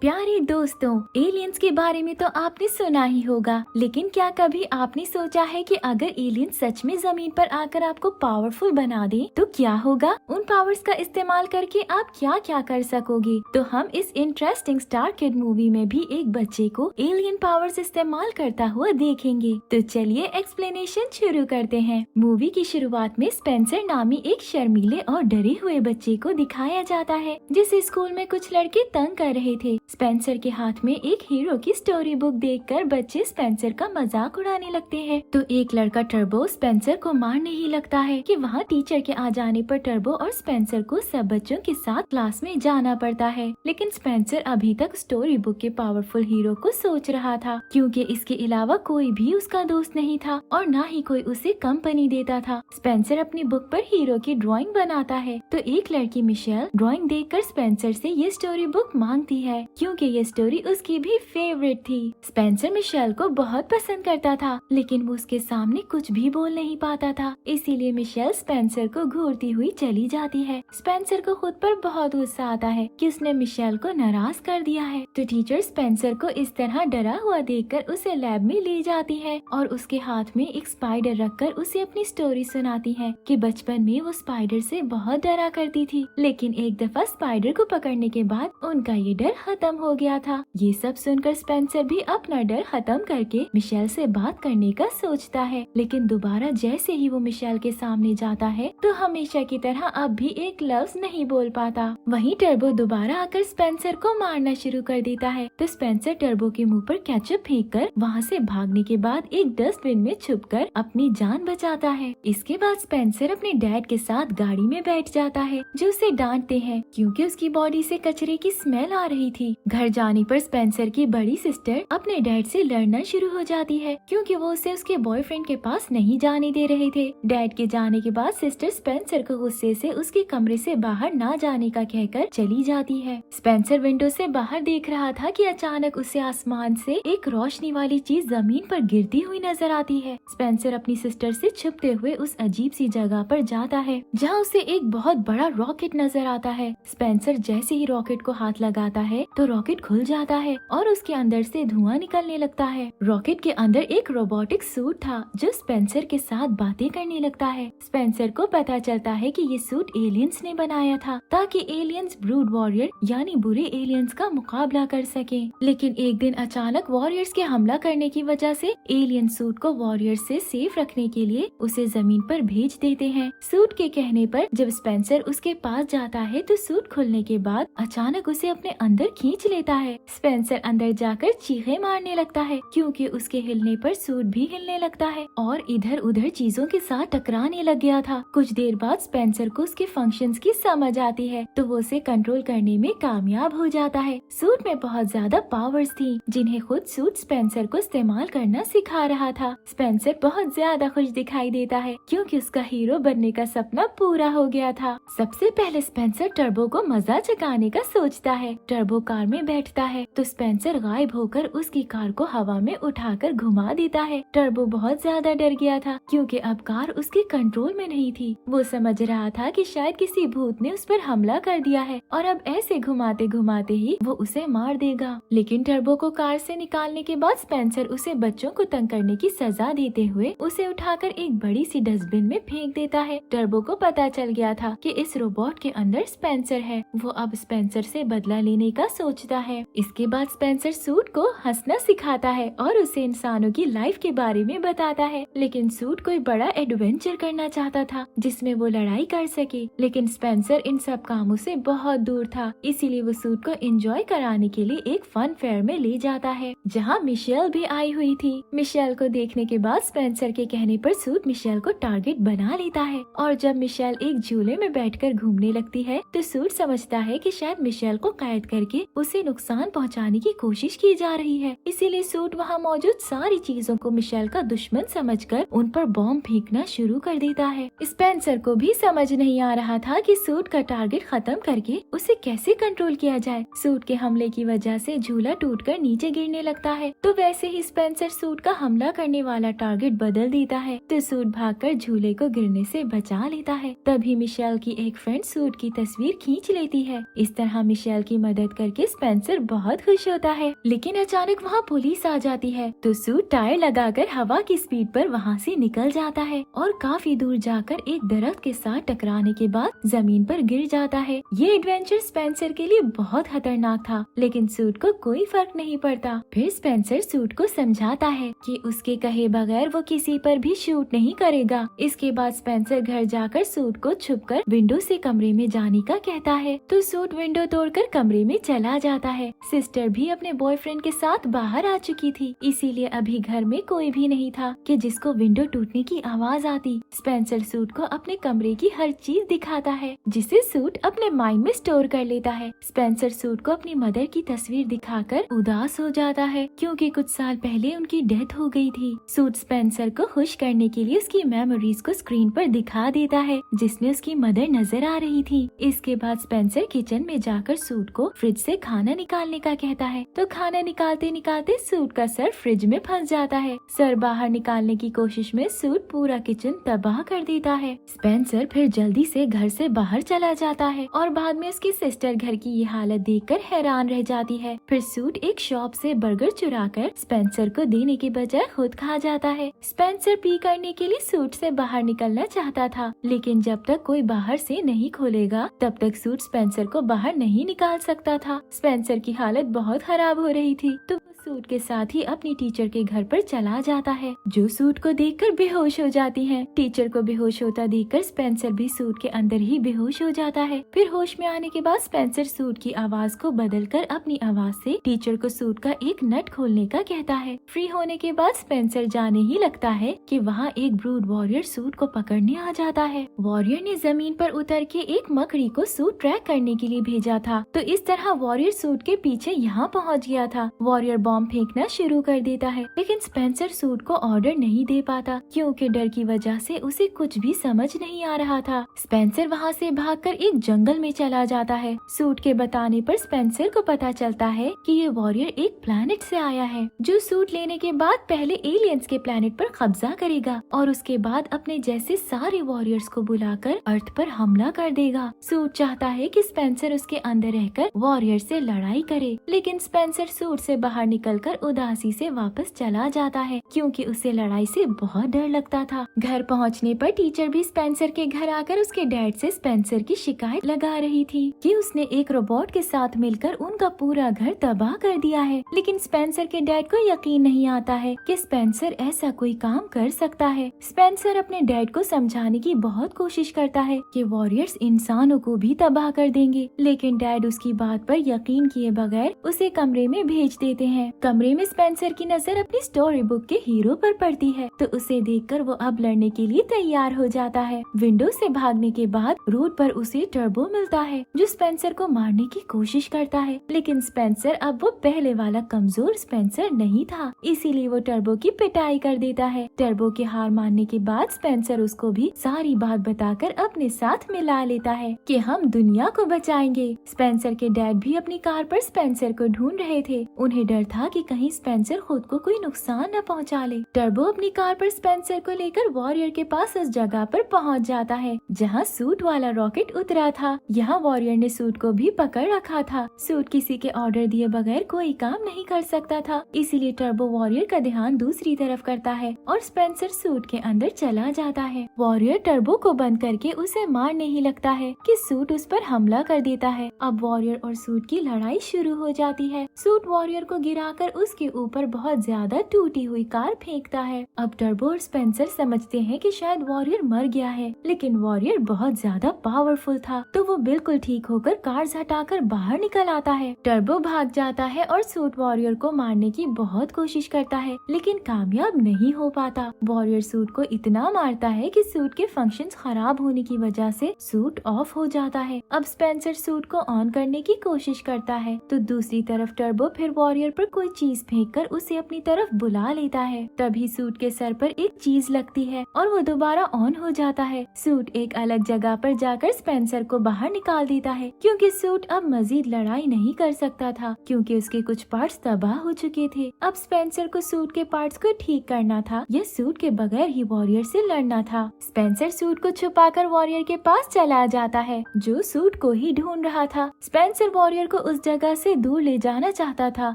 प्यारे दोस्तों, एलियंस के बारे में तो आपने सुना ही होगा, लेकिन क्या कभी आपने सोचा है कि अगर एलियन सच में जमीन पर आकर आपको पावरफुल बना दे तो क्या होगा? उन पावर्स का इस्तेमाल करके आप क्या क्या कर सकोगे? तो हम इस इंटरेस्टिंग स्टार किड मूवी में भी एक बच्चे को एलियन पावर्स इस्तेमाल करता हुआ देखेंगे। तो चलिए एक्सप्लेनेशन शुरू करते हैं। मूवी की शुरुआत में स्पेंसर नामी एक शर्मीले और डरे हुए बच्चे को दिखाया जाता है, जिसे स्कूल में कुछ लड़के तंग कर रहे थे। स्पेंसर के हाथ में एक हीरो की स्टोरी बुक देखकर बच्चे स्पेंसर का मजाक उड़ाने लगते हैं। तो एक लड़का टर्बो स्पेंसर को मारने ही लगता है कि वहाँ टीचर के आ जाने पर टर्बो और स्पेंसर को सब बच्चों के साथ क्लास में जाना पड़ता है। लेकिन स्पेंसर अभी तक स्टोरी बुक के पावरफुल हीरो को सोच रहा था, क्योंकि इसके अलावा कोई भी उसका दोस्त नहीं था और न ही कोई उसे कंपनी देता था। स्पेंसर अपनी बुक पर हीरो की ड्राइंग बनाता है, तो एक लड़की मिशेल ड्राइंग देखकर स्पेंसर से ये स्टोरी बुक मांगती है, क्योंकि ये स्टोरी उसकी भी फेवरेट थी। स्पेंसर मिशेल को बहुत पसंद करता था, लेकिन वो उसके सामने कुछ भी बोल नहीं पाता था, इसीलिए मिशेल स्पेंसर को घूरती हुई चली जाती है। स्पेंसर को खुद पर बहुत गुस्सा आता है कि उसने मिशेल को नाराज कर दिया है। तो टीचर स्पेंसर को इस तरह डरा हुआ देखकर उसे लैब में ले जाती है और उसके हाथ में एक स्पाइडर रखकर उसे अपनी स्टोरी सुनाती है कि बचपन में वो स्पाइडर से बहुत डरा करती थी, लेकिन एक दफा स्पाइडर को पकड़ने के बाद उनका ये डर खत्म हो गया था। ये सब सुनकर स्पेंसर भी अपना डर खत्म करके मिशेल से बात करने का सोचता है, लेकिन दोबारा जैसे ही वो मिशेल के सामने जाता है तो हमेशा की तरह अब भी एक लफ्ज नहीं बोल पाता। वहीं टर्बो दोबारा आकर स्पेंसर को मारना शुरू कर देता है, तो स्पेंसर टर्बो के मुंह पर केचप फेंककर वहाँ से भागने के बाद एक डस्टबिन में छुपकर अपनी जान बचाता है। इसके बाद स्पेंसर अपने डैड के साथ गाड़ी में बैठ जाता है, जो उसे डांटते हैं क्योंकि उसकी बॉडी से कचरे की स्मेल आ रही थी। घर जाने पर स्पेंसर की बड़ी सिस्टर अपने डैड से लड़ना शुरू हो जाती है, क्योंकि वो उसे उसके बॉयफ्रेंड के पास नहीं जाने दे रहे थे। डैड के जाने के बाद सिस्टर स्पेंसर को गुस्से से उसके कमरे से बाहर ना जाने का कहकर चली जाती है। स्पेंसर विंडो से बाहर देख रहा था कि अचानक उसे आसमान से एक रोशनी वाली चीज जमीन पर गिरती हुई नजर आती है। स्पेंसर अपनी सिस्टर से छुपते हुए उस अजीब सी जगह पर जाता है, जहाँ उसे एक बहुत बड़ा रॉकेट नजर आता है। स्पेंसर जैसे ही रॉकेट को हाथ लगाता है तो रॉकेट खुल जाता है और उसके अंदर से धुआं निकलने लगता है। रॉकेट के अंदर एक रोबोटिक सूट था जो स्पेंसर के साथ बातें करने लगता है। स्पेंसर को पता चलता है कि ये सूट एलियंस ने बनाया था, ताकि एलियंस ब्रूड वॉरियर यानी बुरे एलियंस का मुकाबला कर सके। लेकिन एक दिन अचानक वॉरियर्स के हमला करने की वजह से एलियन सूट को वॉरियर्स से सेफ रखने के लिए उसे जमीन पर भेज देते हैं। सूट के कहने पर जब स्पेंसर उसके पास जाता है तो सूट खुलने के बाद अचानक उसे अपने अंदर खींच लेता है। स्पेंसर अंदर जाकर चीखें मारने लगता है, क्योंकि उसके हिलने पर सूट भी हिलने लगता है और इधर उधर चीजों के साथ टकराने लग गया था। कुछ देर बाद स्पेंसर को उसके फंक्शंस की समझ आती है, तो वो उसे कंट्रोल करने में कामयाब हो जाता है। सूट में बहुत ज्यादा पावर्स थी, जिन्हें खुद सूट स्पेंसर को इस्तेमाल करना सिखा रहा था। स्पेंसर बहुत ज्यादा खुश दिखाई देता है, क्योंकि उसका हीरो बनने का सपना पूरा हो गया था। सबसे पहले स्पेंसर टर्बो को मजा चकाने का सोचता है। टर्बो कार में बैठता है तो स्पेंसर गायब होकर उसकी कार को हवा में उठाकर घुमा देता है। टर्बो बहुत ज्यादा डर गया था, क्योंकि अब कार उसके कंट्रोल में नहीं थी। वो समझ रहा था कि शायद किसी भूत ने उस पर हमला कर दिया है और अब ऐसे घुमाते घुमाते ही वो उसे मार देगा। लेकिन टर्बो को कार से निकालने के बाद स्पेंसर उसे बच्चों को तंग करने की सजा देते हुए उसे उठाकर एक बड़ी सी डस्टबिन में फेंक देता है। टर्बो को पता चल गया था कि इस रोबोट के अंदर स्पेंसर है। वो अब स्पेंसर से बदला लेने का सोचता है। इसके बाद स्पेंसर सूट को हंसना सिखाता है और उसे इंसानों की लाइफ के बारे में बताता है। लेकिन सूट कोई बड़ा एडवेंचर करना चाहता था, जिसमें वो लड़ाई कर सके, लेकिन स्पेंसर इन सब कामों से बहुत दूर था। इसीलिए वो सूट को एंजॉय कराने के लिए एक फन फेयर में ले जाता है, जहाँ मिशेल भी आई हुई थी। मिशेल को देखने के बाद स्पेंसर के कहने पर सूट मिशेल को टारगेट बना लेता है, और जब मिशेल एक झूले में बैठकर घूमने लगती है तो सूट समझता है कि शायद मिशेल को कैद करके उसे नुकसान पहुंचाने की कोशिश की जा रही है। इसीलिए सूट वहां मौजूद सारी चीजों को मिशेल का दुश्मन समझकर उन पर बॉम्ब फेंकना शुरू कर देता है। स्पेंसर को भी समझ नहीं आ रहा था कि सूट का टारगेट खत्म करके उसे कैसे कंट्रोल किया जाए। सूट के हमले की वजह से झूला टूटकर नीचे गिरने लगता है, तो वैसे ही स्पेंसर सूट का हमला करने वाला टारगेट बदल देता है, तो सूट भागकर झूले को गिरने से बचा लेता है। तभी मिशेल की एक फ्रेंड सूट की तस्वीर खींच लेती है। इस तरह मिशेल की मदद करके स्पेंसर बहुत खुश होता है। लेकिन अचानक वहाँ पुलिस आ जाती है तो सूट टायर लगाकर हवा की स्पीड पर वहाँ से निकल जाता है और काफी दूर जाकर एक दरख्त के साथ टकराने के बाद जमीन पर गिर जाता है। ये एडवेंचर स्पेंसर के लिए बहुत खतरनाक था, लेकिन सूट को कोई फर्क नहीं पड़ता। फिर स्पेंसर सूट को समझाता है कि उसके कहे बगैर वो किसी पर भी शूट नहीं करेगा। इसके बाद स्पेंसर घर जाकर सूट को छुपकर विंडो से कमरे में जाने का कहता है तो सूट विंडो तोड़कर कमरे में चला जाता है। सिस्टर भी अपने बॉयफ्रेंड के साथ बाहर आ चुकी थी, इसीलिए अभी घर में कोई भी नहीं था कि जिसको विंडो टूटने की आवाज आती। स्पेंसर सूट को अपने कमरे की हर चीज दिखाता है जिसे सूट अपने माइंड में स्टोर कर लेता है। स्पेंसर सूट को अपनी मदर की तस्वीर दिखाकर उदास हो जाता है क्योंकि कुछ साल पहले उनकी डेथ हो गई थी। सूट स्पेंसर को खुश करने के लिए उसकी मेमोरीज को स्क्रीन पर दिखा देता है जिसमें उसकी मदर नजर आ रही थी। इसके बाद स्पेंसर किचन में जाकर सूट को फ्रिज से खाना निकालने का कहता है तो खाना निकालते निकालते सूट का सर फ्रिज में फंस जाता है। सर बाहर निकालने की कोशिश में सूट पूरा किचन तबाह कर देता है। स्पेंसर फिर जल्दी से घर से बाहर चला जाता है और बाद में उसकी सिस्टर घर की ये हालत देखकर हैरान रह जाती है। फिर सूट एक शॉप से बर्गर चुराकर स्पेंसर को देने के बजाय खुद खा जाता है। स्पेंसर पी करने के लिए सूट से बाहर निकलना चाहता था, लेकिन जब तक कोई बाहर से नहीं खोलेगा तब तक सूट स्पेंसर को बाहर नहीं निकाल सकता था। स्पेंसर की हालत बहुत खराब हो रही थी तो वो सूट के साथ ही अपनी टीचर के घर पर चला जाता है जो सूट को देखकर बेहोश हो जाती है। टीचर को बेहोश होता देखकर स्पेंसर भी सूट के अंदर ही बेहोश हो जाता है। फिर होश में आने के बाद स्पेंसर सूट की आवाज को बदलकर अपनी आवाज से टीचर को सूट का एक नट खोलने का कहता है। फ्री होने के बाद स्पेंसर जाने ही लगता है कि वहाँ एक ब्रूड वॉरियर सूट को पकड़ने आ जाता है। वॉरियर ने जमीन पर उतर के एक मकड़ी को सूट ट्रैक करने के लिए भेजा था तो इस तरह वॉरियर सूट के पीछे यहाँ पहुँच गया था। वॉरियर बॉम्ब फेंकना शुरू कर देता है, लेकिन स्पेंसर सूट को ऑर्डर नहीं दे पाता क्योंकि डर की वजह से उसे कुछ भी समझ नहीं आ रहा था। स्पेंसर वहाँ से भागकर एक जंगल में चला जाता है। सूट के बताने पर स्पेंसर को पता चलता है कि ये वॉरियर एक प्लैनेट से आया है जो सूट लेने के बाद पहले एलियंस के प्लैनेट पर कब्जा करेगा और उसके बाद अपने जैसे सारे वॉरियर्स को बुलाकर अर्थ पर हमला कर देगा। सूट चाहता है कि स्पेंसर उसके अंदर रहकर वॉरियर से लड़ाई करे, लेकिन स्पेंसर सूट से बाहर निकलकर उदासी से वापस चला जाता है क्योंकि उसे लड़ाई से बहुत डर लगता था। घर पहुंचने पर टीचर भी स्पेंसर के घर आकर उसके डैड से स्पेंसर की शिकायत लगा रही थी कि उसने एक रोबोट के साथ मिलकर उनका पूरा घर तबाह कर दिया है। लेकिन स्पेंसर के डैड को यकीन नहीं आता है कि स्पेंसर ऐसा कोई काम कर सकता है। स्पेंसर अपने डैड को समझाने की बहुत कोशिश करता है कि वॉरियर्स इंसानों को भी तबाह कर देंगे, लेकिन डैड उसकी बात पर यकीन किए बगैर उसे कमरे में भेज देते हैं। कमरे में स्पेंसर की नजर अपनी स्टोरी बुक के हीरो पर पड़ती है तो उसे देखकर वो अब लड़ने के लिए तैयार हो जाता है। विंडो से भागने के बाद रोड पर उसे टर्बो मिलता है जो स्पेंसर को मारने की कोशिश करता है, लेकिन स्पेंसर अब वो पहले वाला कमजोर स्पेंसर नहीं था, इसीलिए वो टर्बो की पिटाई कर देता है। टर्बो के हार मानने के बाद स्पेंसर उसको भी सारी बात बताकर अपने साथ मिला लेता है कि हम दुनिया को बचाएंगे। स्पेंसर के डैड भी अपनी कार पर स्पेंसर को ढूंढ रहे थे। उन्हें डर था कि कहीं स्पेंसर खुद को कोई नुकसान न पहुंचा ले। टर्बो अपनी कार पर स्पेंसर को लेकर वॉरियर के पास उस जगह पर पहुंच जाता है जहां सूट वाला रॉकेट उतरा था। यहाँ वॉरियर ने सूट को भी पकड़ रखा था। सूट किसी के ऑर्डर दिए बगैर कोई काम नहीं कर सकता था, इसीलिए टर्बो वॉरियर का ध्यान दूसरी तरफ करता है और स्पेंसर सूट के अंदर चला जाता है। वॉरियर टर्बो को बंद करके उसे मारने ही लगता है कि सूट उस पर हमला कर देता है। अब वॉरियर और सूट की लड़ाई शुरू हो जाती है। सूट वॉरियर को गिराकर उसके ऊपर बहुत ज्यादा टूटी हुई कार फेंकता है। अब टर्बो और स्पेंसर समझते हैं कि शायद वॉरियर मर गया है, लेकिन वॉरियर बहुत ज्यादा पावरफुल था तो वो बिल्कुल ठीक होकर कार्स हटाकर बाहर निकल आता है। टर्बो भाग जाता है और सूट वॉरियर को मारने की बहुत कोशिश करता है, लेकिन कामयाब नहीं हो पाता। वॉरियर सूट को इतना मारता है कि सूट के फंक्शंस खराब होने की वजह से सूट ऑफ हो जाता है। अब स्पेंसर सूट को ऑन करने की कोशिश करता है तो दूसरी तरफ टर्बो फिर वॉरियर पर कोई चीज फेंककर उसे अपनी तरफ बुला लेता है। तभी सूट के सर पर एक चीज लगती है और वो दोबारा ऑन हो जाता है। सूट एक अलग जगह पर जाकर स्पेंसर को बाहर निकाल देता है क्योंकि सूट अब मजीद लड़ाई नहीं कर सकता था क्योंकि उसके कुछ पार्ट्स तबाह हो चुके थे। अब स्पेंसर को सूट के पार्ट्स को ठीक करना था या सूट के बगैर ही वॉरियर से लड़ना था। स्पेंसर सूट को छुपाकर वॉरियर के पास चला जाता है जो सूट को ही ढूंढ रहा था। स्पेंसर वॉरियर को को उस जगह से दूर ले जाना चाहता था,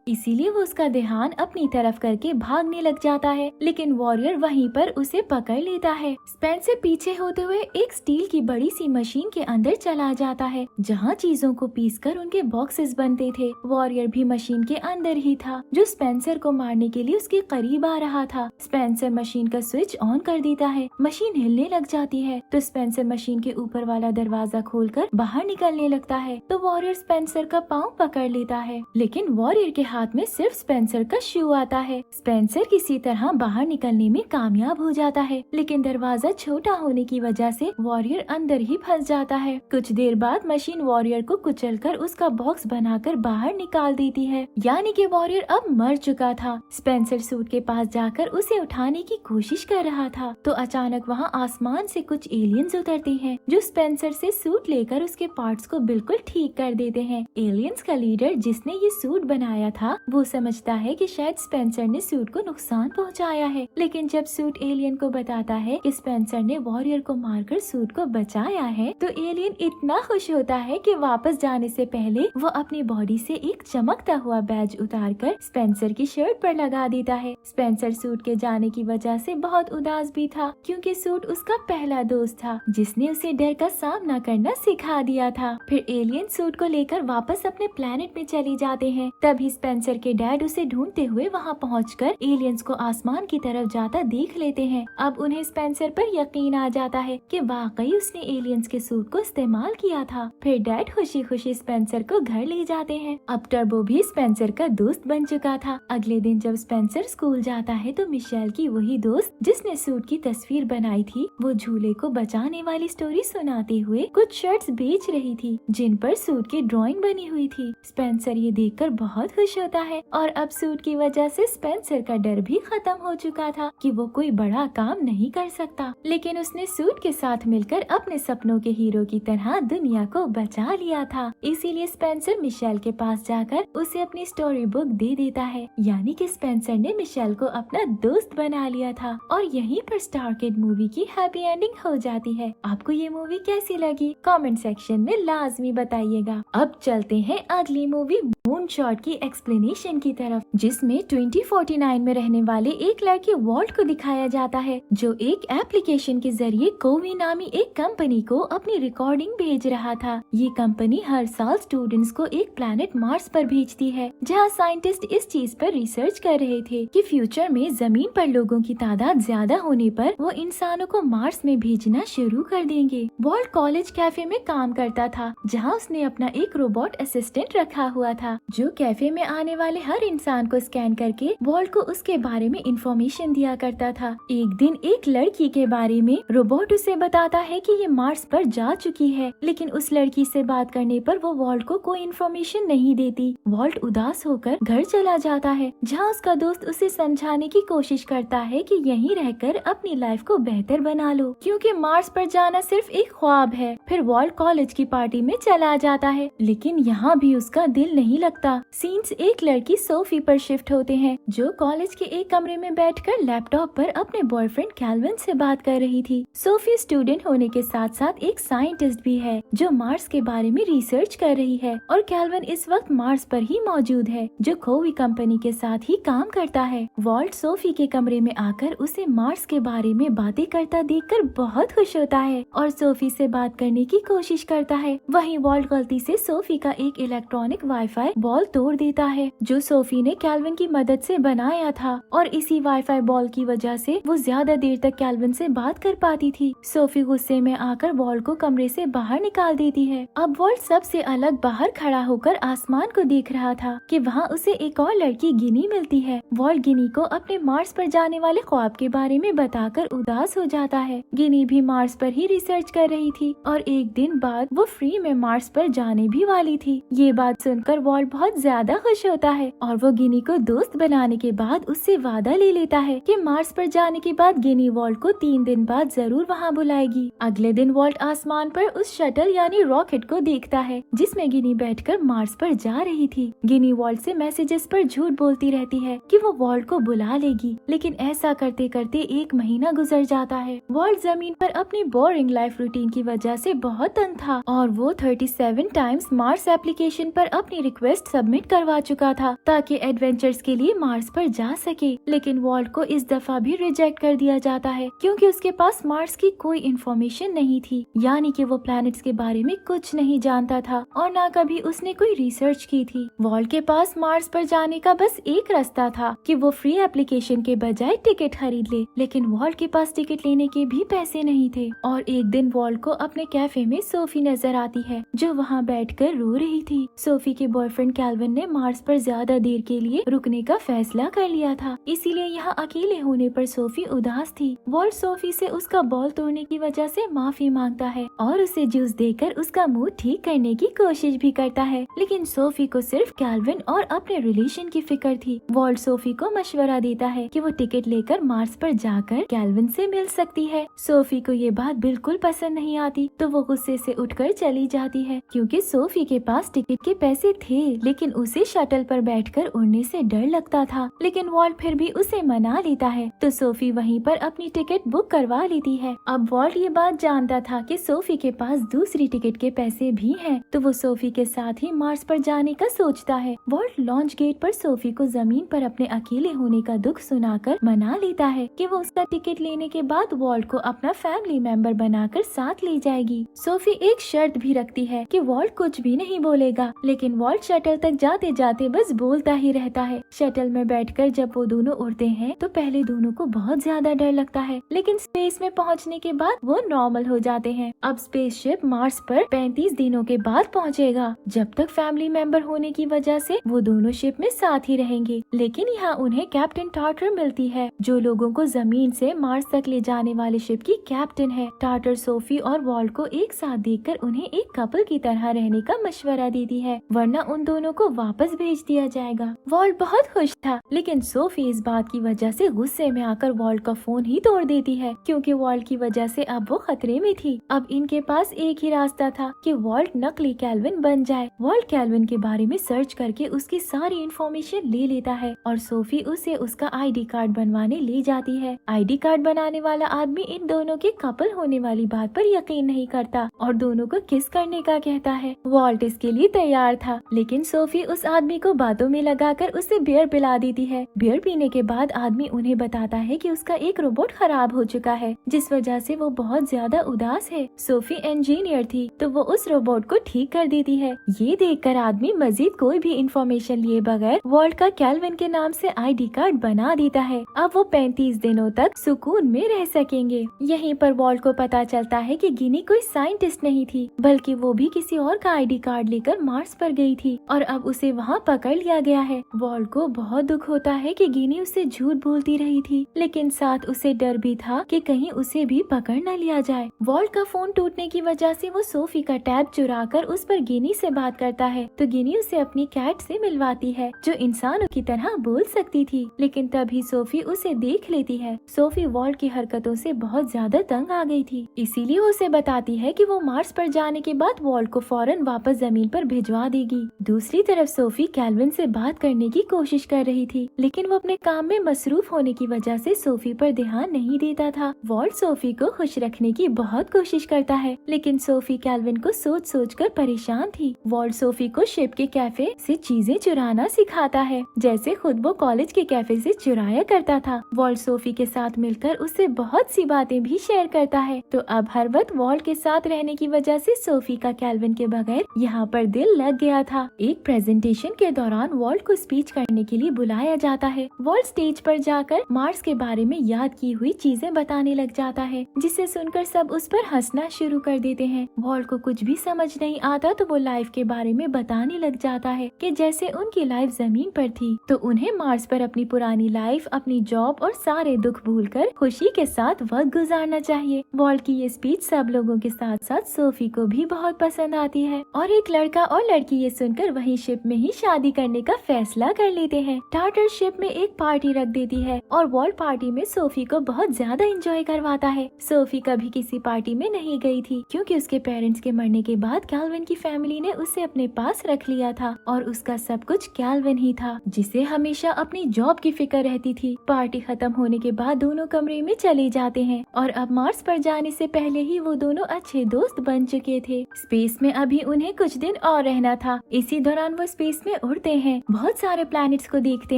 इसीलिए वो उसका ध्यान अपनी तरफ करके भागने लग जाता है, लेकिन वॉरियर वहीं पर उसे पकड़ लेता है। स्पेंसर पीछे होते हुए एक स्टील की बड़ी सी मशीन के अंदर चला जाता है, जहाँ चीजों को पीसकर उनके बॉक्सेस बनते थे। वॉरियर भी मशीन के अंदर ही था, जो स्पेंसर को मारने के लिए उसके करीब आ रहा था। स्पेंसर मशीन का स्विच ऑन कर देता है, मशीन हिलने लग जाती है, तो स्पेंसर मशीन के ऊपर वाला दरवाजा खोलकर बाहर निकलने लगता है। तो वॉरियर स्पेंसर का पाँव पकड़ लेता है, लेकिन वॉरियर के हाथ में सिर्फ स्पेंसर का शू आता है। स्पेंसर किसी तरह बाहर निकलने में कामयाब हो जाता है, लेकिन दरवाजा छोटा होने की वजह से वॉरियर अंदर ही फंस जाता है। कुछ देर बाद मशीन वॉरियर को कुचलकर उसका बॉक्स बनाकर बाहर निकाल देती है, यानी कि वॉरियर अब मर चुका था। स्पेंसर सूट के पास जाकर उसे उठाने की कोशिश कर रहा था, तो अचानक वहाँ आसमान से कुछ एलियंस उतरते हैं, जो स्पेंसर से सूट लेकर उसके पार्ट्स को बिल्कुल ठीक कर देते हैं। एलियंस का लीडर जिसने ये सूट बनाया था, वो समझता है कि शायद स्पेंसर ने सूट को नुकसान पहुंचाया है, लेकिन जब सूट एलियन को बताता है कि स्पेंसर ने वॉरियर को मारकर सूट को बचाया है, तो एलियन इतना खुश होता है कि वापस जाने से पहले वो अपनी बॉडी से एक चमकता हुआ बैज उतारकर स्पेंसर की शर्ट पर लगा देता है। स्पेंसर सूट के जाने की वजह से बहुत उदास भी था, क्योंकि सूट उसका पहला दोस्त था जिसने उसे डर का सामना करना सिखा दिया था। फिर एलियन सूट को लेकर वापस अपने प्लेनेट में चले जाते हैं। तभी स्पेंसर के डैड उसे ढूंढते हुए वहाँ पहुंचकर एलियंस को आसमान की तरफ जाता देख लेते हैं। अब उन्हें स्पेंसर पर यकीन आ जाता है कि वाकई उसने एलियंस के सूट को इस्तेमाल किया था। फिर डैड खुशी खुशी स्पेंसर को घर ले जाते हैं। अब टर्बो भी स्पेंसर का दोस्त बन चुका था। अगले दिन जब स्पेंसर स्कूल जाता है, तो मिशेल की वही दोस्त जिसने सूट की तस्वीर बनाई थी, वो झूले को बचाने वाली स्टोरी सुनाते हुए कुछ शर्ट्स बेच रही थी, जिन पर सूट की ड्राइंग बनी हुई थी। स्पेंसर ये देखकर बहुत खुश होता है, और अब सूट की वजह से स्पेंसर का डर भी खत्म हो चुका था कि वो कोई बड़ा काम नहीं कर सकता। लेकिन उसने सूट के साथ मिलकर अपने सपनों के हीरो की तरह दुनिया को बचा लिया था। इसीलिए स्पेंसर मिशेल के पास जाकर उसे अपनी स्टोरी बुक दे देता है, यानी कि स्पेंसर ने मिशेल को अपना दोस्त बना लिया था। और यहीं पर स्टारकिड मूवी की हैप्पी एंडिंग हो जाती है। आपको ये मूवी कैसी लगी कमेंट सेक्शन में लाजमी बताइएगा। अब चलते हैं अगली मूवी मूनशॉट की एक्सप्लेनेशन की तरफ, जिसमें 2049 में रहने वाले एक लड़के वॉल्ट को दिखाया जाता है, जो एक एप्लीकेशन के जरिए कोवी नामी एक कंपनी को अपनी रिकॉर्डिंग भेज रहा था। ये कंपनी हर साल स्टूडेंट्स को एक प्लैनेट मार्स पर भेजती है, जहाँ साइंटिस्ट इस चीज पर रिसर्च कर रहे थे कि फ्यूचर में जमीन पर लोगों की तादाद ज्यादा होने पर वो इंसानों को मार्स में भेजना शुरू कर देंगे। वॉल्ट कॉलेज कैफे में काम करता था, जहाँ उसने अपना एक रोबोट असिस्टेंट रखा हुआ था, जो कैफे में आने वाले हर इंसान को स्कैन करके वॉल्ट को उसके बारे में इंफॉर्मेशन दिया करता था। एक दिन एक लड़की के बारे में रोबोट उसे बताता है कि ये मार्स पर जा चुकी है, लेकिन उस लड़की से बात करने पर वो वॉल्ट को कोई इंफॉर्मेशन नहीं देती। वॉल्ट उदास होकर घर चला जाता है, जहाँ उसका दोस्त उसे समझाने की कोशिश करता है कि यहीं रहकर अपनी लाइफ को बेहतर बना लो, क्योंकि मार्स पर जाना सिर्फ एक ख्वाब है। फिर वॉल्ट कॉलेज की पार्टी में चला जाता है, लेकिन यहाँ भी उसका दिल नहीं लगता। सीन्स एक लड़की सोफी पर शिफ्ट होते हैं, जो कॉलेज के एक कमरे में बैठकर लैपटॉप पर अपने बॉयफ्रेंड कैल्विन से बात कर रही थी। सोफी स्टूडेंट होने के साथ साथ एक साइंटिस्ट भी है, जो मार्स के बारे में रिसर्च कर रही है, और कैल्विन इस वक्त मार्स पर ही मौजूद है, जो कोवी कंपनी के साथ ही काम करता है। वॉल्ट सोफी के कमरे में आकर उसे मार्स के बारे में बातें करता देखकर बहुत खुश होता है और सोफी से बात करने की कोशिश करता है। वहीं वॉल्ट गलती से सोफी का एक इलेक्ट्रॉनिक वाईफाई बॉल तोड़ देता है, जो सोफी ने कैल्विन की मदद से बनाया था, और इसी वाईफाई बॉल की वजह से वो ज्यादा देर तक कैल्विन से बात कर पाती थी। सोफी गुस्से में आकर वॉल्ट को कमरे से बाहर निकाल देती है। अब वॉल्ट सबसे अलग बाहर खड़ा होकर आसमान को देख रहा था कि वहाँ उसे एक और लड़की गिनी मिलती है। वॉल्ट गिनी को अपने मार्स पर जाने वाले ख्वाब के बारे में बताकर उदास हो जाता है। गिनी भी मार्स पर ही रिसर्च कर रही थी, और एक दिन बाद वो फ्री में मार्स पर जाने भी वाली थी। ये बात सुनकर वॉल्ट बहुत ज्यादा खुश होता है, और वो गिनी को दोस्त बनाने के बाद उससे वादा ले लेता है कि मार्स पर जाने के बाद गिनी वॉल्ट को 3 दिन बाद जरूर वहाँ बुलाएगी। अगले दिन वॉल्ट आसमान पर उस शटल यानी रॉकेट को देखता है, जिसमें गिनी बैठकर मार्स पर जा रही थी। गिनी वॉल्ट से मैसेजेस पर झूठ बोलती रहती है कि वो वॉल्ट को बुला लेगी, लेकिन ऐसा करते करते 1 महीना गुजर जाता है। वॉल्ट जमीन पर अपनी बोरिंग लाइफ रूटीन की वजह से बहुत तंग था, और वो 37 टाइम्स मार्स एप्लीकेशन एप्लीकेशन पर अपनी रिक्वेस्ट सबमिट करवा चुका था ताकि एडवेंचर्स के लिए मार्स पर जा सके, लेकिन वॉल्ट को इस दफा भी रिजेक्ट कर दिया जाता है क्योंकि उसके पास मार्स की कोई इन्फॉर्मेशन नहीं थी, यानी कि वो प्लैनेट्स के बारे में कुछ नहीं जानता था और ना कभी उसने कोई रिसर्च की थी। वॉल्ट के पास मार्स पर जाने का बस एक रास्ता था कि वो फ्री एप्लीकेशन के बजाय टिकट खरीद ले, लेकिन वॉल्ट के पास टिकट लेने के भी पैसे नहीं थे। और एक दिन वॉल्ट को अपने कैफे में सोफी नजर आती है जो वहाँ बैठकर रो रही थी। सोफी के बॉयफ्रेंड कैल्विन ने मार्स पर ज्यादा देर के लिए रुकने का फैसला कर लिया था, इसीलिए यहाँ अकेले होने पर सोफी उदास थी। वॉल्ट सोफी से उसका बॉल तोड़ने की वजह से माफी मांगता है और उसे जूस देकर उसका मूड ठीक करने की कोशिश भी करता है, लेकिन सोफी को सिर्फ कैल्विन और अपने रिलेशन की फिक्र थी। वॉल्ट सोफी को मशवरा देता है कि वो टिकट लेकर मार्स पर जाकर कैल्विन से मिल सकती है। सोफी को ये बात बिल्कुल पसंद नहीं आती तो वो गुस्से से उठकर चली जाती है क्योंकि सोफी के पास टिकट के पैसे थे, लेकिन उसे शटल पर बैठकर उड़ने से डर लगता था। लेकिन वॉल्ट फिर भी उसे मना लेता है तो सोफी वहीं पर अपनी टिकट बुक करवा लेती है। अब वॉल्ट ये बात जानता था कि सोफी के पास दूसरी टिकट के पैसे भी हैं, तो वो सोफी के साथ ही मार्स पर जाने का सोचता है। वॉल्ट लॉन्च गेट पर सोफी को जमीन पर अपने अकेले होने का दुख सुनाकर मना लेता है कि वो उसका टिकट लेने के बाद वॉल्ट को अपना फैमिली मेंबर बनाकर साथ ले जाएगी। सोफी एक शर्त भी रखती है कि वॉल्ट कुछ भी नहीं बोलेगा, लेकिन वॉल्ट शटल तक जाते जाते बस बोलता ही रहता है। शटल में बैठकर जब वो दोनों उड़ते हैं तो पहले दोनों को बहुत ज्यादा डर लगता है, लेकिन स्पेस में पहुंचने के बाद वो नॉर्मल हो जाते हैं। अब स्पेसशिप मार्स पर 35 दिनों के बाद पहुंचेगा। जब तक फैमिली मेंबर होने की वजह से वो दोनों शिप में साथ ही रहेंगे, लेकिन यहाँ उन्हें कैप्टन टार्टर मिलती है जो लोगों को जमीन से मार्स तक ले जाने वाले शिप की कैप्टन है। टार्टर सोफी और वॉल्ट को एक साथ देखकर उन्हें एक कपल की तरह रहने का मशवरा देती है, वरना उन दोनों को वापस भेज दिया जाएगा। वॉल्ट बहुत खुश था, लेकिन सोफी इस बात की वजह से गुस्से में आकर वॉल्ट का फोन ही तोड़ देती है क्योंकि वॉल्ट की वजह से अब वो खतरे में थी। अब इनके पास एक ही रास्ता था कि वॉल्ट नकली कैल्विन बन जाए। वॉल्ट कैल्विन के बारे में सर्च करके उसकी सारी इन्फॉर्मेशन ले लेता है और सोफी उसे उसका आईडी कार्ड बनवाने ले जाती है। आईडी कार्ड बनाने वाला आदमी इन दोनों के कपल होने वाली बात पर यकीन नहीं करता और दोनों को किस करने का कहता है। वॉल्ट इसके लिए तैयार था, लेकिन सोफी उस आदमी को बातों में लगाकर उसे बियर पिला देती है। बियर पीने के बाद आदमी उन्हें बताता है कि उसका एक रोबोट खराब हो चुका है, जिस वजह से वो बहुत ज्यादा उदास है। सोफी इंजीनियर थी तो वो उस रोबोट को ठीक कर देती है। ये देखकर आदमी मजीद कोई भी इंफॉर्मेशन लिए बगैर वॉल्ट का कैल्विन के नाम से आईडी कार्ड बना देता है। अब वो 35 दिनों तक सुकून में रह सकेंगे। यहीं पर वॉल्ट को पता चलता है कि गिनी कोई साइंटिस्ट नहीं थी, बल्कि वो भी किसी और का आईडी कार्ड लेकर मार्स पर गई थी और अब उसे वहाँ पकड़ लिया गया है। वॉल्ट को बहुत दुख होता है कि गिनी उसे झूठ बोलती रही थी, लेकिन साथ उसे डर भी था कि कहीं उसे भी पकड़ न लिया जाए। वॉल्ट का फोन टूटने की वजह से वो सोफी का टैब चुराकर उस पर गिनी से बात करता है तो गिनी उसे अपनी कैट से मिलवाती है जो इंसानों की तरह बोल सकती थी, लेकिन तभी सोफी उसे देख लेती है। सोफी वॉल्ट की हरकतों से बहुत ज्यादा तंग आ गई थी, इसीलिए उसे बताती है कि वो मार्स पर जाने के बाद वॉल्ट को फौरन वापस जमीन पर भिजवा देगी। दूसरी तरफ सोफी कैल्विन से बात करने की कोशिश कर रही थी, लेकिन वो अपने काम में मसरूफ होने की वजह से सोफी पर ध्यान नहीं देता था। वॉल्ट सोफी को खुश रखने की बहुत कोशिश करता है, लेकिन सोफी कैल्विन को सोच सोच कर परेशान थी। वॉल्ट सोफी को शिप के कैफे से चीजें चुराना सिखाता है, जैसे खुद वो कॉलेज के कैफे से चुराया करता था। वॉल्ट सोफी के साथ मिलकर उससे बहुत सी बातें भी शेयर करता है, तो अब हर वक्त वॉल्ट के साथ रहने की वजह से सोफी का कैल्विन के बगैर यहाँ पर दिल लग गया था। एक प्रेजेंटेशन के दौरान वॉल्ट को स्पीच करने के लिए बुलाया जाता है। वॉल्ट स्टेज पर जाकर मार्स के बारे में याद की हुई चीजें बताने लग जाता है, जिसे सुनकर सब उस पर हंसना शुरू कर देते हैं। वॉल्ट को कुछ भी समझ नहीं आता तो वो लाइफ के बारे में बताने लग जाता है कि जैसे उनकी लाइफ जमीन पर थी तो उन्हें मार्स पर अपनी पुरानी लाइफ, अपनी जॉब और सारे दुख भूलकर खुशी के साथ वक्त गुजारना चाहिए। वॉल्ट की ये स्पीच सब लोगों के साथ साथ सोफी को भी बहुत पसंद आती है और एक लड़का और लड़की ये सुनकर वही शिप में ही शादी करने का फैसला कर लेते हैं। टार्टर शिप में एक पार्टी रख देती है और वॉल्ट पार्टी में सोफी को बहुत ज्यादा एंजॉय करवाता है। सोफी कभी किसी पार्टी में नहीं गई थी क्योंकि उसके पेरेंट्स के मरने के बाद कैल्विन की फैमिली ने उसे अपने पास रख लिया था और उसका सब कुछ कैल्विन ही था, जिसे हमेशा अपनी जॉब की फिक्र रहती थी। पार्टी खत्म होने के बाद दोनों कमरे में चले जाते हैं और अब मार्स पर जाने से पहले ही वो दोनों अच्छे दोस्त बन चुके थे। स्पेस में अभी उन्हें कुछ दिन और रहना था। इसी दौरान वो स्पेस में उड़ते हैं, बहुत सारे प्लैनेट्स को देखते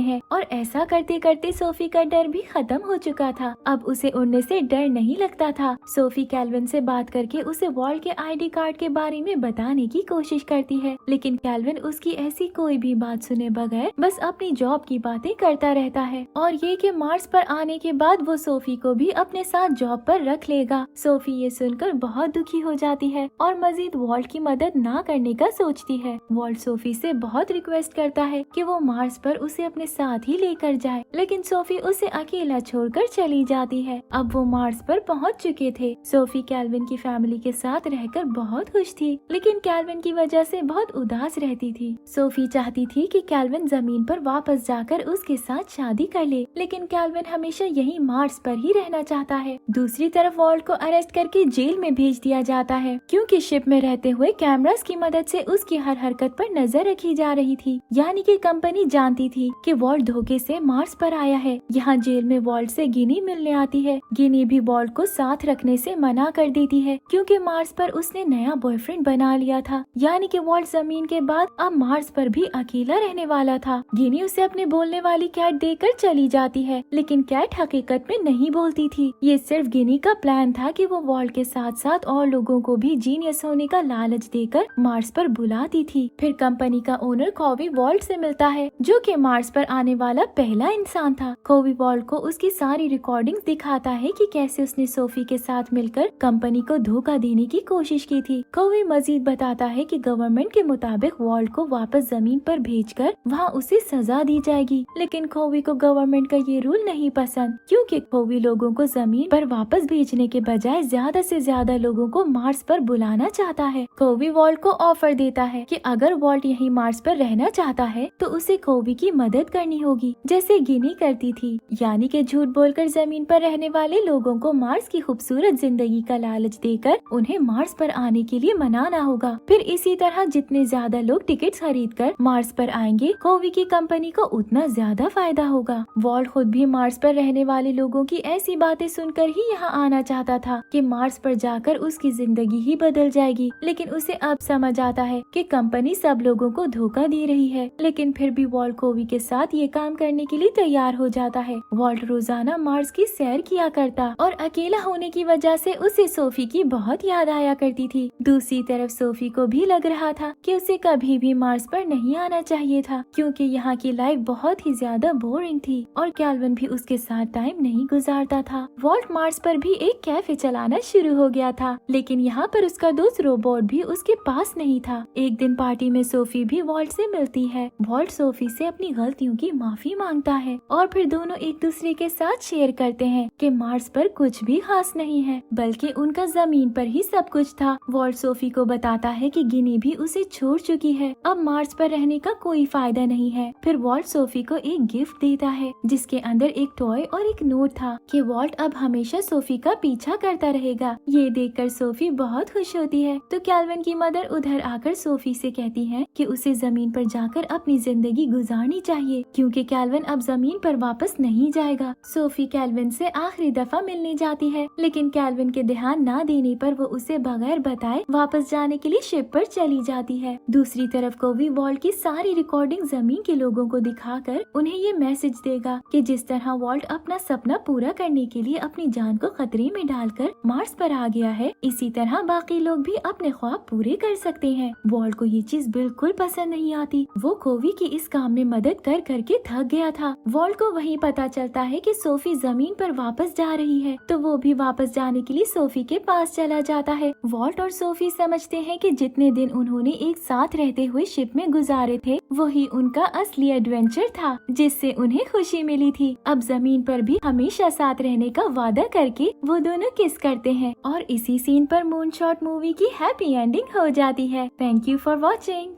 हैं और ऐसा करते करते सोफी का डर भी खत्म हो चुका था। अब उसे उड़ने से डर नहीं लगता था। सोफी कैल्विन से बात करके उसे वॉल्ट के आईडी कार्ड के बारे में बताने की कोशिश करती है, लेकिन कैल्विन उसकी ऐसी कोई भी बात सुने बगैर बस अपनी जॉब की बातें करता रहता है और ये कि मार्स पर आने के बाद वो सोफी को भी अपने साथ जॉब पर रख लेगा। सोफी ये सुनकर बहुत दुखी हो जाती है और मजीद वॉल्ट की मदद ना करने का सोचती है। वॉल्ट सोफी से बहुत रिक्वेस्ट करता है कि वो मार्स पर उसे अपने साथ ही लेकर जाए, लेकिन सोफी उसे अकेला छोड़कर चली जाती है। अब वो मार्स पर पहुंच चुके थे। सोफी कैल्विन की फैमिली के साथ रहकर बहुत खुश थी, लेकिन कैल्विन की वजह से बहुत उदास रहती थी। सोफी चाहती थी कि कैल्विन जमीन पर वापस जाकर उसके साथ शादी कर ले, लेकिन कैल्विन हमेशा यही मार्स पर ही रहना चाहता है। दूसरी तरफ वॉल्ट को अरेस्ट करके जेल में भेज दिया जाता है, क्योंकि शिप में रहते हुए कैमरास की मदद से उसकी हर हरकत पर नजर रखी जा रही थी। यानी कि कंपनी जानती थी कि वॉल्ट धोखे से मार्स पर आया है। यहाँ जेल में वॉल्ट से गिनी मिलने आती है। गिनी भी वॉल्ट को साथ रखने से मना कर देती है, क्योंकि मार्स पर उसने नया बॉयफ्रेंड बना लिया था। यानी कि वॉल्ट जमीन के बाद अब मार्स पर भी अकेला रहने वाला था। गिनी उसे अपने बोलने वाली कैट देकर चली जाती है, लेकिन कैट हकीकत में नहीं बोलती थी। ये सिर्फ गिनी का प्लान था कि वो वॉल्ट के साथ साथ और लोगों को भी जीनियस होने का लालच देकर मार्स पर बुलाती थी। फिर कंपनी का ओनर कोवी वॉल्ट से मिलता है, जो कि मार्स पर आने वाला पहला इंसान था। कोवी वॉल्ट को उसकी सारी रिकॉर्डिंग्स दिखाता है कि कैसे उसने सोफी के साथ मिलकर कंपनी को धोखा देने की कोशिश की थी। कोवी मजीद बताता है कि गवर्नमेंट के मुताबिक वॉल्ट को वापस जमीन पर भेजकर वहाँ उसे सजा दी जाएगी, लेकिन कोवी को गवर्नमेंट का ये रूल नहीं पसंद, क्योंकि कोवी लोगों को जमीन पर वापस भेजने के बजाय ज्यादा से ज्यादा लोगों को मार्स पर बुलाना चाहता है। कोवी वॉल्ट को ऑफर देता है कि अगर वॉल्ट यही मार्स पर रहना चाहता है तो उसे कोवी की मदद करनी होगी, जैसे गिनी करती थी। यानी कि झूठ बोलकर जमीन पर रहने वाले लोगों को मार्स की खूबसूरत जिंदगी का लालच देकर उन्हें मार्स पर आने के लिए मनाना होगा। फिर इसी तरह जितने ज्यादा लोग टिकट खरीद कर मार्स पर आएंगे, कोवी की कंपनी को उतना ज्यादा फायदा होगा। वॉल्ट खुद भी मार्स पर रहने वाले लोगों की ऐसी बातें सुनकर ही यहाँ आना चाहता था कि मार्स पर जाकर उसकी जिंदगी ही बदल जाएगी, लेकिन उसे अब समझ आता है कि कंपनी सब लोगों को धोखा दे रही है। लेकिन फिर भी वॉल्ट कोवी के साथ ये काम करने के लिए तैयार हो जाता है। वॉल्ट रोजाना मार्स की सैर किया करता और अकेला होने की वजह से उसे सोफी की बहुत याद आया करती थी। दूसरी तरफ सोफी को भी लग रहा था कि उसे कभी भी मार्स पर नहीं आना चाहिए था, क्योंकि यहाँ की लाइफ बहुत ही ज्यादा बोरिंग थी और कैल्विन भी उसके साथ टाइम नहीं गुजारता था। वॉल्ट मार्स पर भी एक कैफे चलाना शुरू हो गया था, लेकिन यहाँ पर उसका दोस्त रोबोट भी उसके पास नहीं था। एक दिन पार्टी में सोफी भी वॉल्ट से मिलती है। वॉल्ट सोफी से अपनी गलतियों की माफी मांगता है और फिर दोनों एक दूसरे के साथ शेयर करते हैं कि मार्स पर कुछ भी खास नहीं है, बल्कि उनका जमीन पर ही सब कुछ था। वॉल्ट सोफी को बताता है कि गिनी भी उसे छोड़ चुकी है, अब मार्स पर रहने का कोई फायदा नहीं है। फिर वॉल्ट सोफी को एक गिफ्ट देता है, जिसके अंदर एक टॉय और एक नोट था कि वॉल्ट अब हमेशा सोफी का पीछा करता रहेगा। ये देखकर सोफी बहुत खुश होती है। तो कैल्विन की मदर उधर आकर सोफी से कहती है कि उसे जमीन पर जाकर अपनी जिंदगी गुजारनी चाहिए, क्योंकि कैल्विन अब जमीन पर वापस नहीं जाएगा। सोफी कैल्विन से आखिरी दफा मिलने जाती है, लेकिन कैल्विन के ध्यान न देने पर वो उसे बगैर बताए वापस जाने के लिए शिप पर चली जाती है। दूसरी तरफ कोवी वॉल्ट की सारी रिकॉर्डिंग जमीन के लोगों को दिखाकर उन्हें ये मैसेज देगा कि जिस तरह वॉल्ट अपना सपना पूरा करने के लिए अपनी जान को खतरे में डालकर मार्स पर आ गया है, इसी तरह बाकी लोग भी अपने ख्वाब पूरे कर सकते हैं। वॉल्ट को ये चीज बिल्कुल पसंद नहीं आती। वो कोवी की इस काम में मदद कर करके थक गया था। वॉल्ट को वहीं पता चलता है कि सोफी जमीन पर वापस जा रही है, तो वो भी वापस जाने के लिए सोफी के पास चला जाता है। वॉल्ट और सोफी समझते हैं कि जितने दिन उन्होंने एक साथ रहते हुए शिप में गुजारे थे, वही उनका असली एडवेंचर था, जिससे उन्हें खुशी मिली थी। अब जमीन पर भी हमेशा साथ रहने का वादा करके वो दोनों किस करते हैं और इसी सीन पर मूनशॉट मूवी की हैप्पी एंडिंग हो जाती है। Thank you for watching.